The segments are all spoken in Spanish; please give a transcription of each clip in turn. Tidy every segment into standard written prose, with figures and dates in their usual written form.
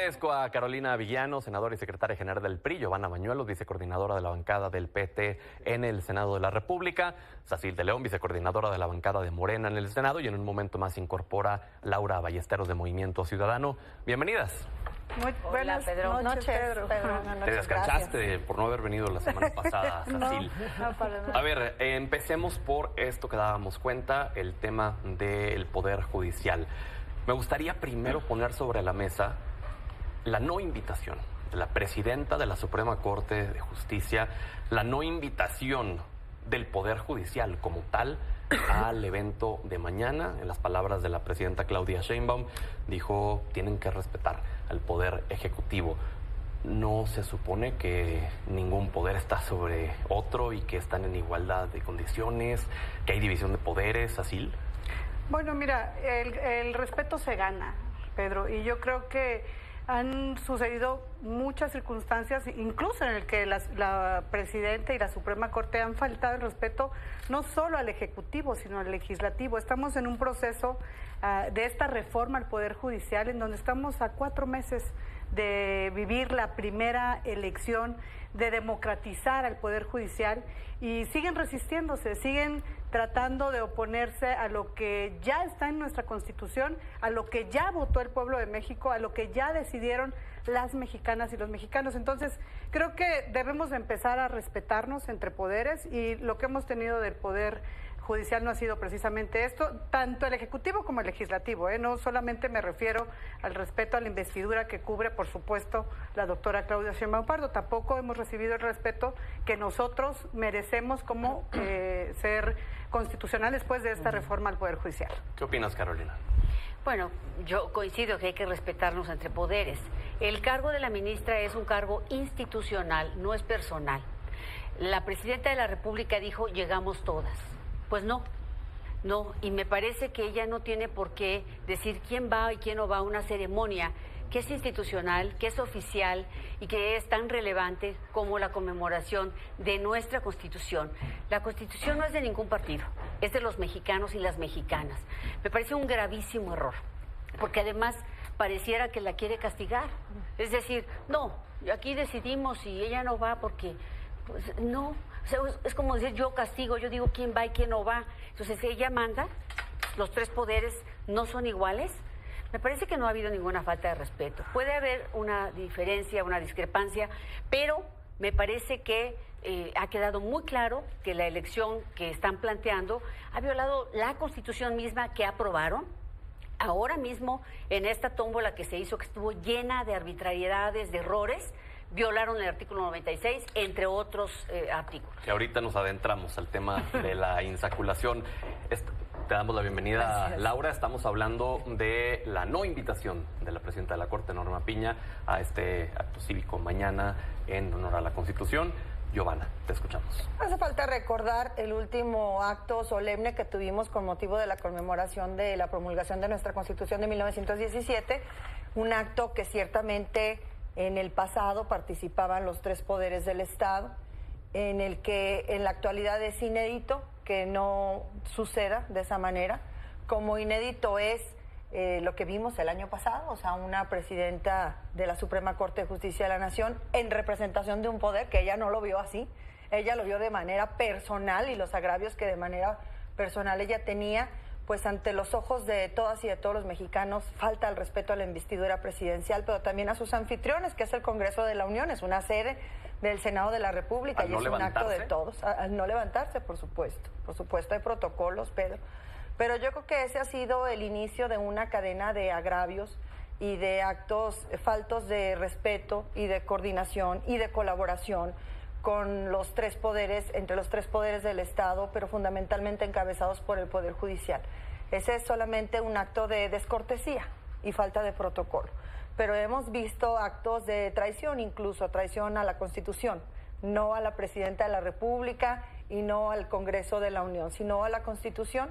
Agradezco a Carolina Villano, senadora y secretaria general del PRI, Giovanna Bañuelos, vicecoordinadora de la bancada del PT en el Senado de la República, Sacil de León, vicecoordinadora de la bancada de Morena en el Senado, y en un momento más se incorpora Laura Ballesteros de Movimiento Ciudadano. Bienvenidas. Muy buenas noches, Pedro. Te descansaste por no haber venido la semana pasada, Sacil. No, para nada. A ver, empecemos por esto que dábamos cuenta, el tema del Poder Judicial. Me gustaría primero poner sobre la mesa la no invitación de la presidenta de la Suprema Corte de Justicia, la no invitación del Poder Judicial como tal al evento de mañana. En las palabras de la presidenta Claudia Sheinbaum, dijo: tienen que respetar al Poder Ejecutivo. ¿No se supone que ningún poder está sobre otro y que están en igualdad de condiciones, que hay división de poderes, así? Bueno, mira, el respeto se gana, Pedro, y yo creo que han sucedido muchas circunstancias, incluso en el que la presidenta y la Suprema Corte han faltado el respeto no solo al Ejecutivo, sino al Legislativo. Estamos en un proceso de esta reforma al Poder Judicial, en donde estamos a 4 meses de vivir la primera elección, de democratizar al Poder Judicial, y siguen resistiéndose, siguen tratando de oponerse a lo que ya está en nuestra Constitución, a lo que ya votó el pueblo de México, a lo que ya decidieron las mexicanas y los mexicanos. Entonces, creo que debemos empezar a respetarnos entre poderes, y lo que hemos tenido del Poder Judicial no ha sido precisamente esto, tanto el Ejecutivo como el Legislativo, No solamente me refiero al respeto a la investidura que cubre, por supuesto, la doctora Claudia Sheinbaum Pardo, tampoco hemos recibido el respeto que nosotros merecemos como ser constitucional después de esta reforma al Poder Judicial. ¿Qué opinas, Carolina? Bueno, yo coincido que hay que respetarnos entre poderes. El cargo de la ministra es un cargo institucional, no es personal. La presidenta de la República dijo: llegamos todas. Pues no, y me parece que ella no tiene por qué decir quién va y quién no va a una ceremonia que es institucional, que es oficial y que es tan relevante como la conmemoración de nuestra Constitución. La Constitución no es de ningún partido, es de los mexicanos y las mexicanas. Me parece un gravísimo error, porque además pareciera que la quiere castigar. Es decir, no, aquí decidimos y ella no va porque... Pues no, o sea, es como decir yo castigo, yo digo quién va y quién no va. Entonces ella manda, los 3 poderes no son iguales. Me parece que no ha habido ninguna falta de respeto. Puede haber una diferencia, una discrepancia, pero me parece que ha quedado muy claro que la elección que están planteando ha violado la Constitución misma que aprobaron. Ahora mismo, en esta tómbola que se hizo, que estuvo llena de arbitrariedades, de errores, violaron el artículo 96, entre otros artículos. Que ahorita nos adentramos al tema de la insaculación. Te damos la bienvenida, gracias, Laura. Estamos hablando de la no invitación de la presidenta de la Corte, Norma Piña, a este acto cívico mañana en honor a la Constitución. Giovanna, te escuchamos. Hace falta recordar el último acto solemne que tuvimos con motivo de la conmemoración de la promulgación de nuestra Constitución de 1917, un acto que ciertamente en el pasado participaban los 3 poderes del Estado, en el que en la actualidad es inédito que no suceda de esa manera, como inédito es lo que vimos el año pasado, o sea, una presidenta de la Suprema Corte de Justicia de la Nación en representación de un poder que ella no lo vio así, ella lo vio de manera personal, y los agravios que de manera personal ella tenía, pues ante los ojos de todas y de todos los mexicanos, falta el respeto a la investidura presidencial, pero también a sus anfitriones, que es el Congreso de la Unión, es una sede del Senado de la República, y es un acto de todos. Al no levantarse, por supuesto hay protocolos, Pedro, pero yo creo que ese ha sido el inicio de una cadena de agravios y de actos faltos de respeto y de coordinación y de colaboración con los 3 poderes, entre los 3 poderes del Estado, pero fundamentalmente encabezados por el Poder Judicial. Ese es solamente un acto de descortesía y falta de protocolo. Pero hemos visto actos de traición, incluso traición a la Constitución, no a la Presidenta de la República y no al Congreso de la Unión, sino a la Constitución.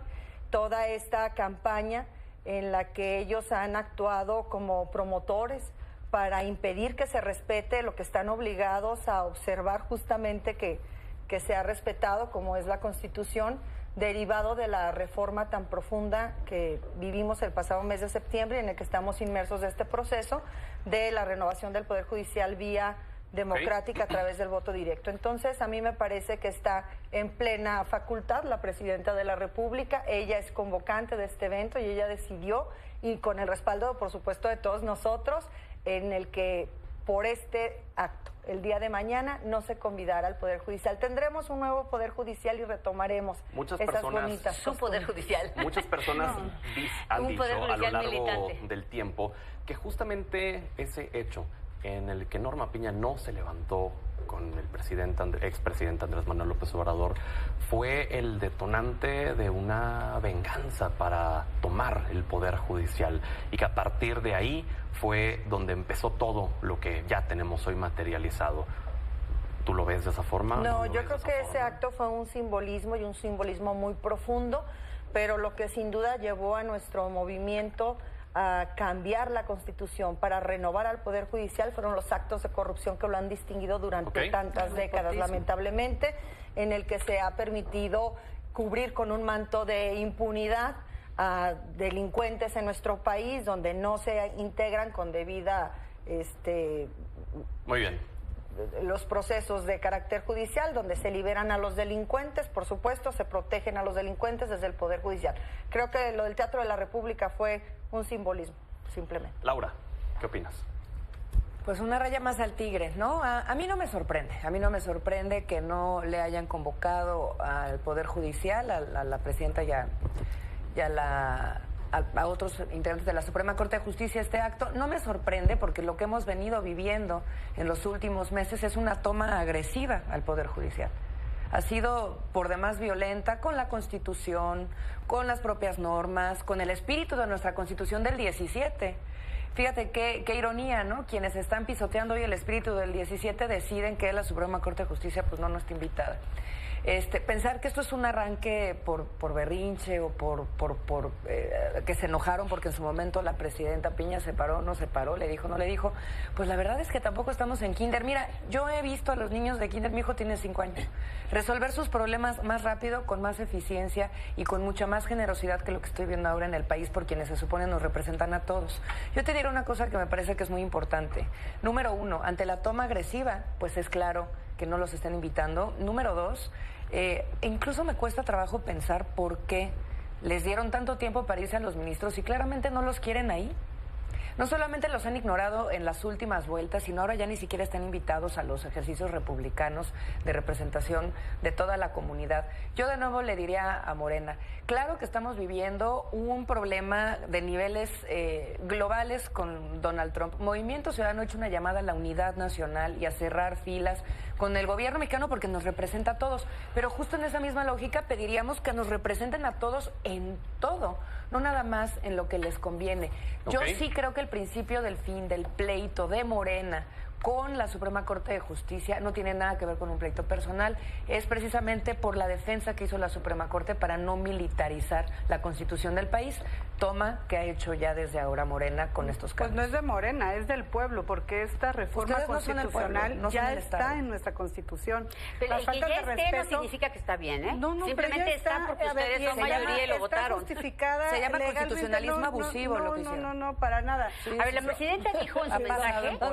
Toda esta campaña en la que ellos han actuado como promotores para impedir que se respete lo que están obligados a observar, justamente que sea respetado, como es la Constitución, derivado de la reforma tan profunda que vivimos el pasado mes de septiembre, en el que estamos inmersos de este proceso de la renovación del Poder Judicial vía democrática a través del voto directo. Entonces, a mí me parece que está en plena facultad la Presidenta de la República. Ella es convocante de este evento y ella decidió, y con el respaldo, por supuesto, de todos nosotros, en el que por este acto, el día de mañana, no se convidará al Poder Judicial. Tendremos un nuevo Poder Judicial y retomaremos esas bonitas su Poder Judicial. Muchas personas han dicho a lo largo militante del tiempo que justamente ese hecho en el que Norma Piña no se levantó con el expresidente Andrés Manuel López Obrador fue el detonante de una venganza para tomar el Poder Judicial y que a partir de ahí fue donde empezó todo lo que ya tenemos hoy materializado. ¿Tú lo ves de esa forma? No, yo creo que ese acto fue un simbolismo y un simbolismo muy profundo, pero lo que sin duda llevó a nuestro movimiento a cambiar la Constitución para renovar al Poder Judicial fueron los actos de corrupción que lo han distinguido durante tantas décadas, lamentablemente, en el que se ha permitido cubrir con un manto de impunidad a delincuentes en nuestro país, donde no se integran con debida Muy bien. los procesos de carácter judicial, donde se liberan a los delincuentes, por supuesto, se protegen a los delincuentes desde el Poder Judicial. Creo que lo del Teatro de la República fue un simbolismo, simplemente. Laura, ¿qué opinas? Pues una raya más al tigre, ¿no? A mí no me sorprende que no le hayan convocado al Poder Judicial, a la presidenta y a otros integrantes de la Suprema Corte de Justicia este acto. No me sorprende porque lo que hemos venido viviendo en los últimos meses es una toma agresiva al Poder Judicial. Ha sido por demás violenta con la Constitución, con las propias normas, con el espíritu de nuestra Constitución del 17. Fíjate qué ironía, ¿no? Quienes están pisoteando hoy el espíritu del 17 deciden que la Suprema Corte de Justicia pues no está invitada. Pensar que esto es un arranque por berrinche o por que se enojaron porque en su momento la presidenta Piña se paró, no se paró, le dijo, no le dijo, pues la verdad es que tampoco estamos en kinder. Mira, yo he visto a los niños de kinder, mi hijo tiene 5 años, resolver sus problemas más rápido, con más eficiencia y con mucha más generosidad que lo que estoy viendo ahora en el país por quienes se supone nos representan a todos. Yo te diré una cosa que me parece que es muy importante. Número 1, ante la toma agresiva, pues es claro que no los estén invitando. Número 2, incluso me cuesta trabajo pensar por qué les dieron tanto tiempo para irse a los ministros y claramente no los quieren ahí. No solamente los han ignorado en las últimas vueltas, sino ahora ya ni siquiera están invitados a los ejercicios republicanos de representación de toda la comunidad. Yo de nuevo le diría a Morena, claro que estamos viviendo un problema de niveles globales con Donald Trump. Movimiento Ciudadano ha hecho una llamada a la unidad nacional y a cerrar filas con el gobierno mexicano porque nos representa a todos. Pero justo en esa misma lógica pediríamos que nos representen a todos en todo, no nada más en lo que les conviene. Yo sí creo que el principio del fin del pleito de Morena con la Suprema Corte de Justicia no tiene nada que ver con un pleito personal, es precisamente por la defensa que hizo la Suprema Corte para no militarizar la Constitución del país, toma que ha hecho ya desde ahora Morena con estos cambios. Pues no es de Morena, es del pueblo, porque esta reforma constitucional ya está en nuestra Constitución. Pero el que ya esté no significa que está bien, ¿eh? No, simplemente está porque ustedes son mayoría y lo votaron. Justificada, se llama constitucionalismo abusivo lo que hicieron. No, para nada. Sí, a ver, la presidenta dijo en su mensaje A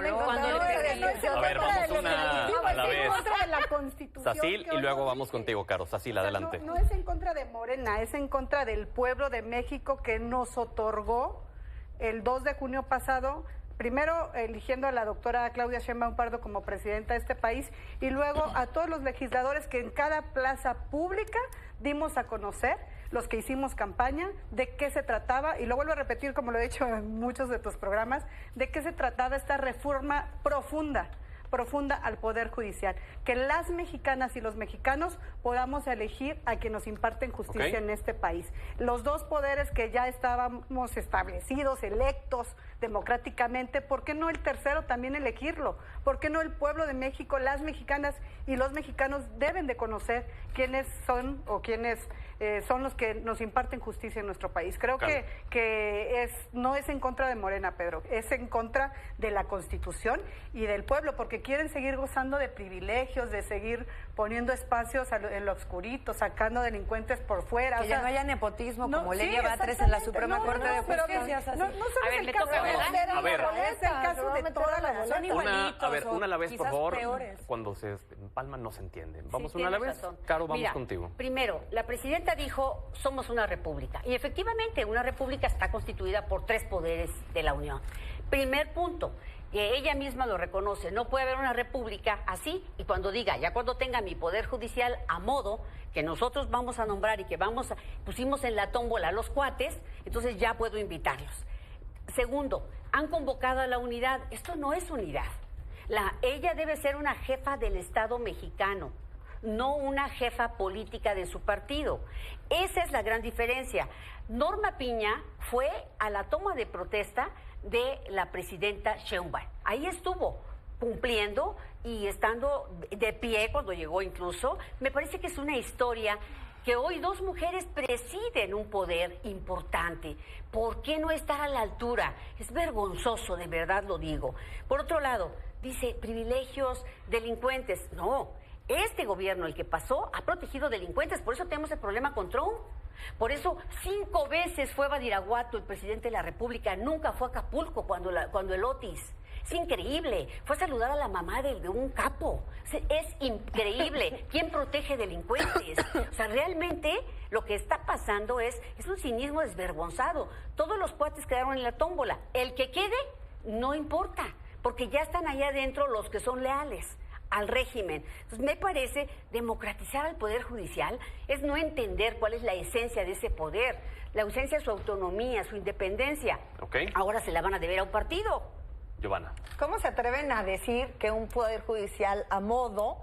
ver, vamos una a la vez. Es en contra de la Constitución. Sacil, y luego vamos contigo, Caro. Sacil, adelante. No es en contra de Morena, es en contra del pueblo de México que nos otorgó el 2 de junio pasado, primero eligiendo a la doctora Claudia Sheinbaum Pardo como presidenta de este país y luego a todos los legisladores que en cada plaza pública dimos a conocer, los que hicimos campaña, de qué se trataba, y lo vuelvo a repetir como lo he dicho en muchos de tus programas, de qué se trataba esta reforma profunda al Poder Judicial, que las mexicanas y los mexicanos podamos elegir a quien nos imparten justicia en este país. Los dos poderes que ya estábamos establecidos, electos democráticamente, ¿por qué no el tercero también elegirlo? ¿Por qué no el pueblo de México, las mexicanas y los mexicanos deben de conocer quiénes son o quiénes son los que nos imparten justicia en nuestro país. Creo Claro. que no es en contra de Morena, Pedro, es en contra de la Constitución y del pueblo, porque quieren seguir gozando de privilegios, de seguir poniendo espacios en lo oscurito, sacando delincuentes por fuera. Que ya no haya nepotismo como sí, Lelia Batres en la exactamente. Suprema No, Corte no, de pero Justicia. no solo A ver, es el me caso toca, de ¿verdad? Morena, A ver. es el caso de todas las Son igualitos, una a la vez, por quizás favor. peores. Cuando se empalman no se entienden. Vamos Sí, una a la tienes vez. razón. Caro, vamos Mira, contigo. Primero, la presidenta dijo, somos una república. Y efectivamente, una república está constituida por 3 poderes de la Unión. Primer punto, que ella misma lo reconoce, no puede haber una república así, y cuando diga, ya cuando tenga mi poder judicial a modo, que nosotros vamos a nombrar y que pusimos en la tómbola a los cuates, entonces ya puedo invitarlos. Segundo, han convocado a la unidad. Esto no es unidad. Ella debe ser una jefa del Estado mexicano, no una jefa política de su partido. Esa es la gran diferencia. Norma Piña fue a la toma de protesta de la presidenta Sheinbaum. Ahí estuvo cumpliendo y estando de pie cuando llegó incluso. Me parece que es una historia que hoy 2 mujeres presiden un poder importante. ¿Por qué no estar a la altura? Es vergonzoso, de verdad lo digo. Por otro lado, dice privilegios, delincuentes. No, este gobierno, el que pasó, ha protegido delincuentes. Por eso tenemos el problema con Trump. Por eso 5 veces fue a Badiraguato el presidente de la República. Nunca fue a Acapulco cuando el Otis. Es increíble. Fue a saludar a la mamá de un capo. Es increíble. ¿Quién protege delincuentes? O sea, realmente lo que está pasando es un cinismo desvergonzado. Todos los cuates quedaron en la tómbola. El que quede, no importa, porque ya están allá adentro los que son leales al régimen. Entonces, me parece, democratizar al Poder Judicial es no entender cuál es la esencia de ese poder, la ausencia de su autonomía, su independencia. Ok. Ahora se la van a deber a un partido. Giovanna. ¿Cómo se atreven a decir que un poder judicial a modo,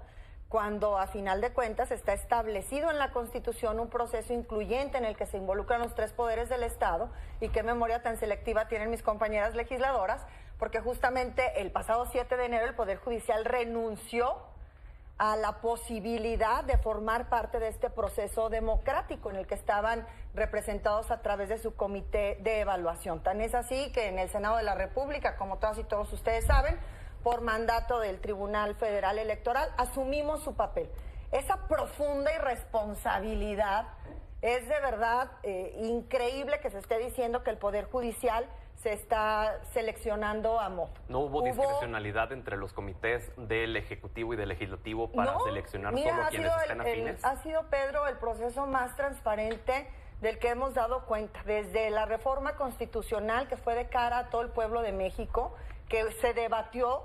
cuando a final de cuentas está establecido en la Constitución un proceso incluyente en el que se involucran los 3 poderes del Estado? Y qué memoria tan selectiva tienen mis compañeras legisladoras, porque justamente el pasado 7 de enero el Poder Judicial renunció a la posibilidad de formar parte de este proceso democrático en el que estaban representados a través de su comité de evaluación. Tan es así que en el Senado de la República, como todas y todos ustedes saben, por mandato del Tribunal Federal Electoral, asumimos su papel. Esa profunda irresponsabilidad es de verdad increíble que se esté diciendo que el Poder Judicial se está seleccionando a modo. ¿No hubo discrecionalidad entre los comités del Ejecutivo y del Legislativo para seleccionar solo quienes estén afines? Ha sido, Pedro, el proceso más transparente del que hemos dado cuenta, desde la reforma constitucional que fue de cara a todo el pueblo de México, que se debatió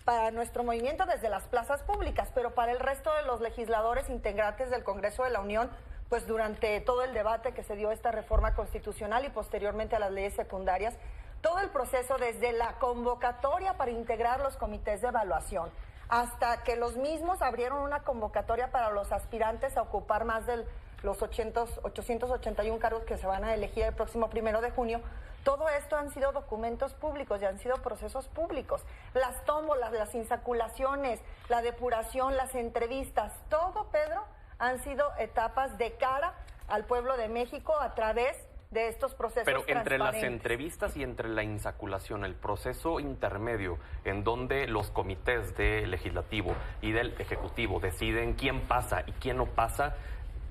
para nuestro movimiento desde las plazas públicas, pero para el resto de los legisladores integrantes del Congreso de la Unión, pues durante todo el debate que se dio esta reforma constitucional y posteriormente a las leyes secundarias, todo el proceso desde la convocatoria para integrar los comités de evaluación hasta que los mismos abrieron una convocatoria para los aspirantes a ocupar más de los 881 cargos que se van a elegir el próximo 1 de junio, todo esto han sido documentos públicos y han sido procesos públicos. Las tómbolas, las insaculaciones, la depuración, las entrevistas, todo, Pedro, han sido etapas de cara al pueblo de México a través de estos procesos Pero entre las transparentes. entrevistas y entre la insaculación, el proceso intermedio en donde los comités del Legislativo y del Ejecutivo deciden quién pasa y quién no pasa,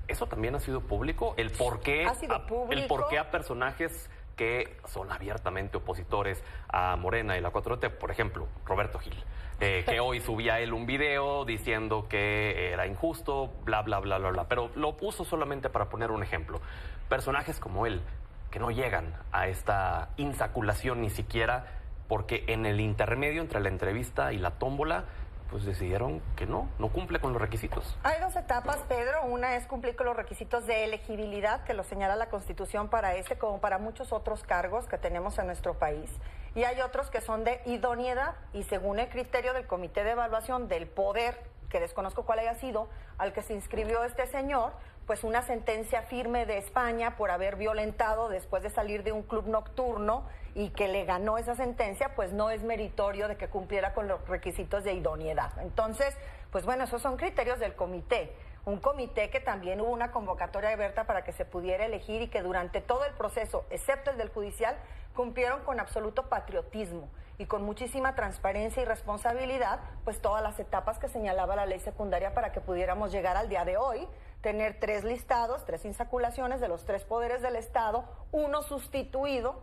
¿eso también ha sido público? El por qué, Ha sido público. el por qué a personajes que son abiertamente opositores a Morena y la 4T, por ejemplo, Roberto Gil, que hoy subía él un video diciendo que era injusto, bla, bla, bla, bla, bla, pero lo puso solamente para poner un ejemplo. Personajes como él, que no llegan a esta insaculación ni siquiera, porque en el intermedio entre la entrevista y la tómbola, pues decidieron que no cumple con los requisitos. Hay 2 etapas, Pedro. Una es cumplir con los requisitos de elegibilidad que lo señala la Constitución para como para muchos otros cargos que tenemos en nuestro país. Y hay otros que son de idoneidad y según el criterio del Comité de Evaluación del Poder, que desconozco cuál haya sido, al que se inscribió este señor, pues una sentencia firme de España por haber violentado después de salir de un club nocturno y que le ganó esa sentencia, pues no es meritorio de que cumpliera con los requisitos de idoneidad. Entonces, pues bueno, esos son criterios del comité. un comité que también hubo una convocatoria abierta para que se pudiera elegir y que durante todo el proceso, excepto el del judicial, cumplieron con absoluto patriotismo y con muchísima transparencia y responsabilidad, pues todas las etapas que señalaba la ley secundaria para que pudiéramos llegar al día de hoy, tener 3 listados, 3 insaculaciones de los 3 poderes del Estado, uno sustituido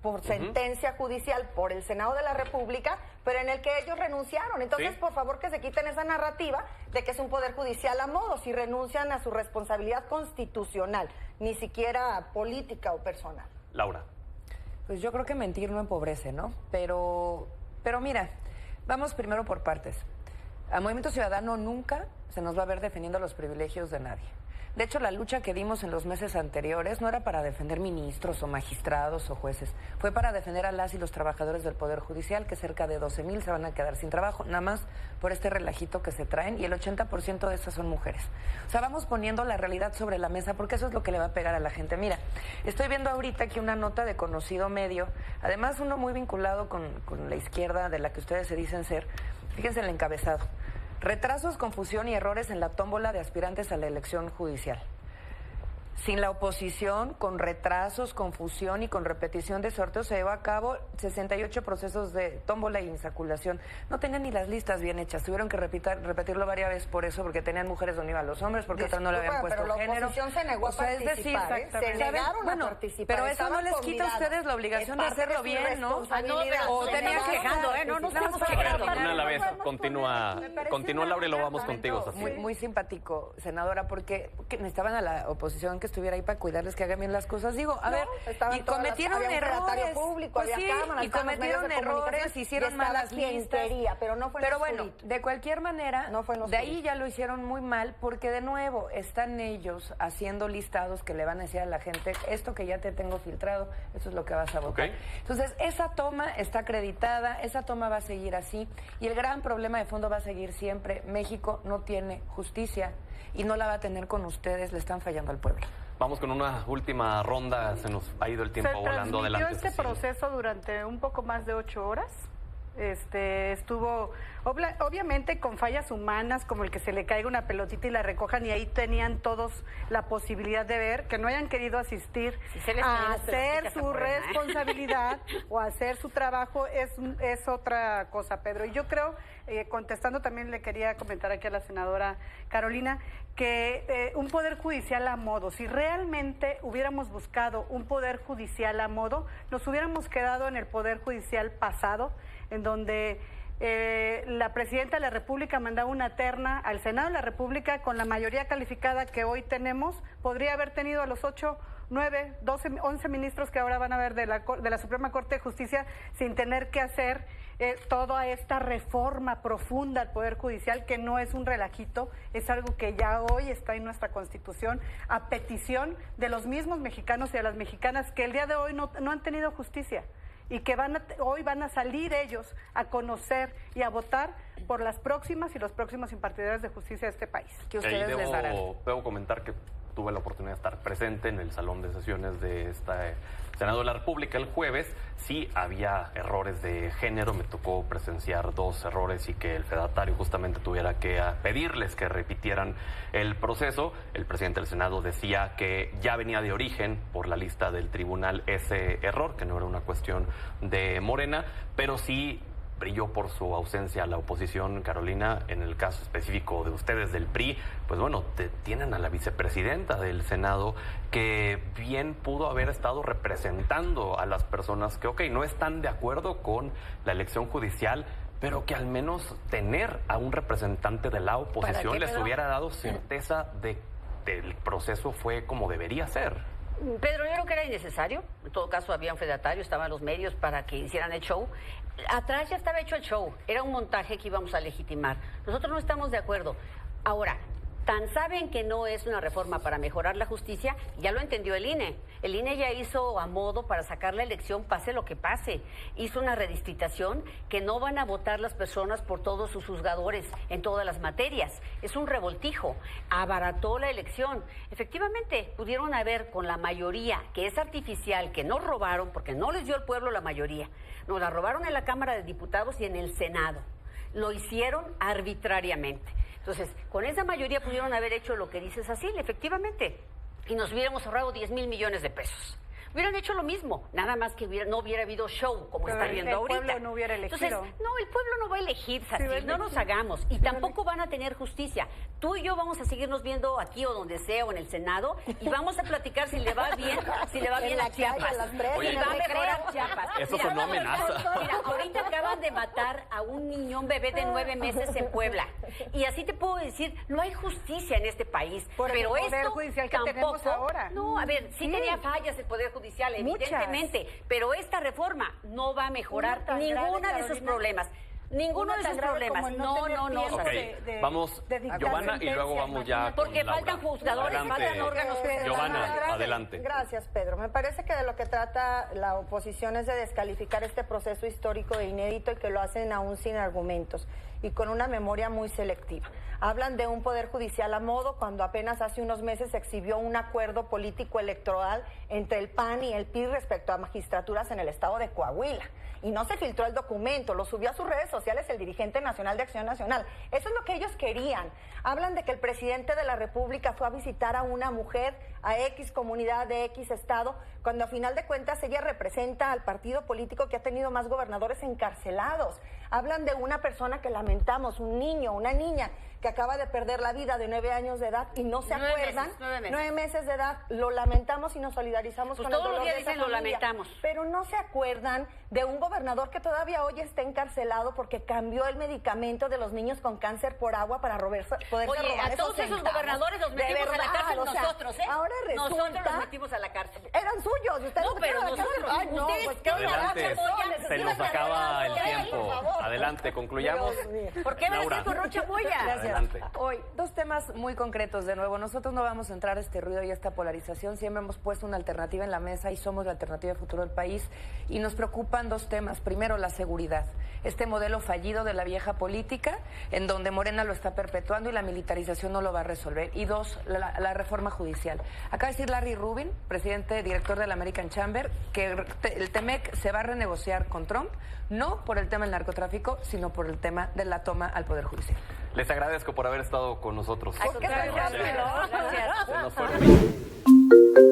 por sentencia judicial por el Senado de la República, pero en el que ellos renunciaron. Entonces, por favor, que se quiten esa narrativa de que es un poder judicial a modo, si renuncian a su responsabilidad constitucional, ni siquiera política o personal. Laura. Pues yo creo que mentir no empobrece, ¿no? Pero mira, vamos primero por partes. A Movimiento Ciudadano nunca se nos va a ver defendiendo los privilegios de nadie. De hecho, la lucha que dimos en los meses anteriores no era para defender ministros o magistrados o jueces, fue para defender a las y los trabajadores del Poder Judicial, que cerca de 12,000 se van a quedar sin trabajo, nada más por este relajito que se traen, y el 80% de estas son mujeres. O sea, vamos poniendo la realidad sobre la mesa, porque eso es lo que le va a pegar a la gente. Mira, estoy viendo ahorita aquí una nota de conocido medio, además uno muy vinculado con la izquierda de la que ustedes se dicen ser. Fíjense el encabezado. Retrasos, confusión y errores en la tómbola de aspirantes a la elección judicial. Sin la oposición, con retrasos, confusión y con repetición de sorteos, se llevó a cabo 68 procesos de tómbola e insaculación. No tenían ni las listas bien hechas, tuvieron que repetirlo varias veces por eso, porque tenían mujeres donde iban los hombres, porque otras no le habían puesto pero género. La oposición se negó a participar, es decir, se negaron a participar. Pero eso no les quita a ustedes la obligación de hacerlo bien, ¿no? O tenían quejando, no nos estamos quejando. Una a la vez, continúa Laura y lo vamos contigo, Sofía. Muy simpático, senadora, porque necesitaban a la oposición que estuviera ahí para cuidarles que hagan bien las cosas. Digo, a ver, y cometieron errores. Público, pues sí, y cometieron errores, hicieron malas listas. Pero no fue bueno, de cualquier manera, de ahí ya lo hicieron muy mal, porque de nuevo están ellos haciendo listados que le van a decir a la gente, esto que ya te tengo filtrado, eso es lo que vas a votar. Entonces, esa toma está acreditada, esa toma va a seguir así, y el gran problema de fondo va a seguir siempre. México no tiene justicia y no la va a tener con ustedes, le están fallando al pueblo. Vamos con una última ronda, se nos ha ido el tiempo volando adelante. Este proceso durante un poco más de 8 horas. Estuvo obviamente con fallas humanas, como el que se le caiga una pelotita y la recojan, y ahí tenían todos la posibilidad de ver que no hayan querido asistir a hacer su responsabilidad o a hacer su trabajo, es otra cosa, Pedro. Y yo creo, contestando también le quería comentar aquí a la senadora Carolina, que un poder judicial a modo, si realmente hubiéramos buscado un poder judicial a modo, nos hubiéramos quedado en el poder judicial pasado, en donde la presidenta de la República mandaba una terna al Senado de la República con la mayoría calificada que hoy tenemos, podría haber tenido a los 8, 9, 12, 11 ministros que ahora van a ver de la Suprema Corte de Justicia sin tener que hacer toda esta reforma profunda al Poder Judicial, que no es un relajito, es algo que ya hoy está en nuestra Constitución, a petición de los mismos mexicanos y de las mexicanas que el día de hoy no han tenido justicia, y que hoy van a salir ellos a conocer y a votar por las próximas y los próximos impartidores de justicia de este país. Que ustedes les darán. Debo comentar que tuve la oportunidad de estar presente en el salón de sesiones de esta Senado de la República el jueves. Sí había errores de género, me tocó presenciar 2 errores y que el fedatario justamente tuviera que pedirles que repitieran el proceso. El presidente del Senado decía que ya venía de origen por la lista del tribunal ese error, que no era una cuestión de Morena, pero sí brilló por su ausencia a la oposición, Carolina. En el caso específico de ustedes del PRI, pues bueno, tienen a la vicepresidenta del Senado que bien pudo haber estado representando a las personas que, no están de acuerdo con la elección judicial, pero que al menos tener a un representante de la oposición les hubiera dado certeza de que el proceso fue como debería ser. Pedro, yo creo que era innecesario. En todo caso, había un fedatario, estaban los medios para que hicieran el show. Atrás ya estaba hecho el show. Era un montaje que íbamos a legitimar. Nosotros no estamos de acuerdo. Ahora, tan saben que no es una reforma para mejorar la justicia, ya lo entendió el INE. El INE ya hizo a modo para sacar la elección, pase lo que pase. Hizo una redistritación que no van a votar las personas por todos sus juzgadores en todas las materias. Es un revoltijo. Abarató la elección. Efectivamente, pudieron haber con la mayoría, que es artificial, que no robaron, porque no les dio el pueblo la mayoría. Nos la robaron en la Cámara de Diputados y en el Senado. Lo hicieron arbitrariamente. Entonces, con esa mayoría pudieron haber hecho lo que dices así, efectivamente, y nos hubiéramos ahorrado 10,000 millones de pesos. Hubieran hecho lo mismo, nada más que no hubiera habido show como Pero está viendo ahorita. El pueblo no hubiera elegido. Entonces, no, el pueblo no va a elegir, Satir, Sí, no nos hagamos. Y tampoco van a tener justicia. Tú y yo vamos a seguirnos viendo aquí o donde sea, o en el Senado, y vamos a platicar si le va bien, a Chiapas. Oye, Y va a mejorar Chiapas. Eso sonó amenaza. Mira, ahorita acaban de matar a un niño, un bebé de 9 meses en Puebla. Y así te puedo decir, no hay justicia en este país. Por el pero Poder esto Judicial que tampoco, tenemos ahora. No, a ver, sí tenía fallas el Poder Judicial, evidentemente, pero esta reforma no va a mejorar Una tan ninguna grave, de sus Carolina. problemas. Ninguno de sus problemas. No. Ok, vamos, Giovanna, y luego vamos ya con Porque Laura. faltan juzgadores, Adelante, faltan órganos. Giovanna, adelante. Gracias, Pedro. Me parece que de lo que trata la oposición es de descalificar este proceso histórico e inédito y que lo hacen aún sin argumentos y con una memoria muy selectiva. Hablan de un poder judicial a modo cuando apenas hace unos meses se exhibió un acuerdo político electoral entre el PAN y el PRI respecto a magistraturas en el estado de Coahuila. Y no se filtró el documento, lo subió a sus redes sociales el dirigente nacional de Acción Nacional. Eso es lo que ellos querían. Hablan de que el presidente de la República fue a visitar a una mujer, a X comunidad de X estado, cuando a final de cuentas ella representa al partido político que ha tenido más gobernadores encarcelados. Hablan de una persona que lamentamos, un niño, una niña, que acaba de perder la vida de 9 años de edad y no se acuerdan. 9 meses de edad, lo lamentamos y nos solidarizamos Pues con el todos los dolor días de esa dicen lo familia. lamentamos. Pero no se acuerdan de un gobernador que todavía hoy está encarcelado porque cambió el medicamento de los niños con cáncer por agua para poderse Oye, robar a todos esos centavos. gobernadores los De metimos a la verdad, cárcel o sea, nosotros, ¿eh? Ahora resulta... Nosotros los metimos a la cárcel. Eran suyos, ustedes No, pero metieron a la cárcel. nosotros, Ay, no, ustedes pues, qué Adelante, Rocha Moya, se nos acaba el tiempo. Adelante, concluyamos. Dios mío. ¿Por qué me Laura. decís con Rocha Moya? Adelante. Hoy, dos temas muy concretos de nuevo. Nosotros no vamos a entrar a este ruido y a esta polarización. Siempre hemos puesto una alternativa en la mesa y somos la alternativa de futuro del país. Y nos preocupan dos temas. Primero, la seguridad. Este modelo fallido de la vieja política, en donde Morena lo está perpetuando y la militarización no lo va a resolver. Y dos, la reforma judicial. Acaba de decir Larry Rubin, presidente, director de la American Chamber, que el TEMEC se va a renegociar con Trump, no por el tema del narcotráfico, sino por el tema de la toma al Poder Judicial. Les agradezco por haber estado con nosotros. Al contrario, Gracias. gracias. Se nos fue.